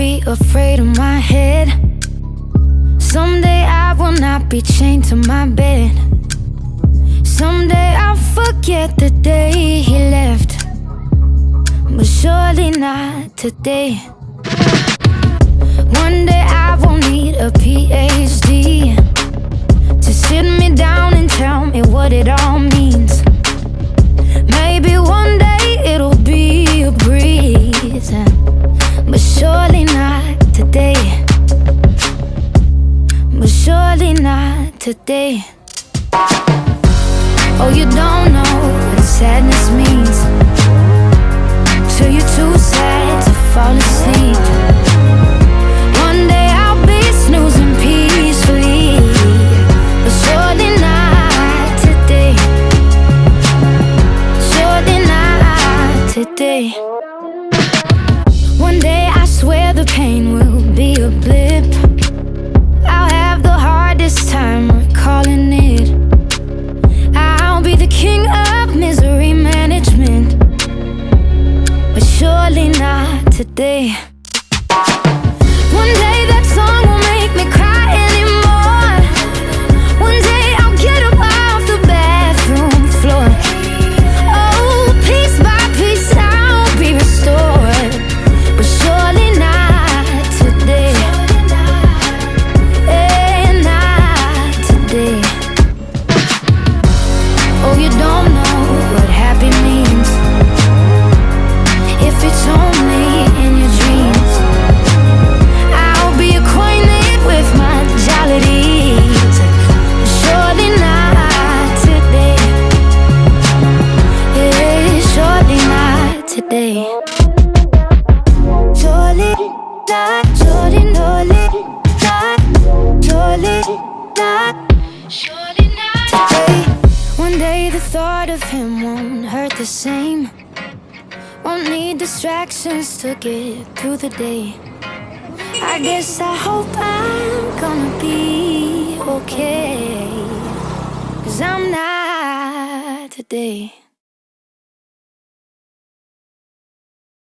be afraid of my head. Someday I will not be chained to my bed. Someday I'll forget the day he left, but surely not today. One day I will need a PhD to sit me down and tell me what it all means. Maybe one day it'll be a breeze, but surely not today. But surely not today. Oh, you don't know what sadness means till you're too sad to fall asleep. One day I'll be snoozing peacefully, but surely not today. Surely not today. One day I swear the pain will be a blip. I'll have the hardest time recalling it. I'll be the king of misery management, but surely not today. One day that song will make me cry anymore. One day I'll get up off the bathroom floor. Oh, piece by piece I'll be restored, but surely not today. Not today. Oh, you don't know what happy means if it's only in your dreams. I'll be acquainted with my jollities, surely not today. Yeah, surely not today. Surely not, surely not, surely not today. One day the thought of him won't hurt the same. Won't need distractions to get through the day. I guess I hope I'm gonna be okay, 'cause I'm not today.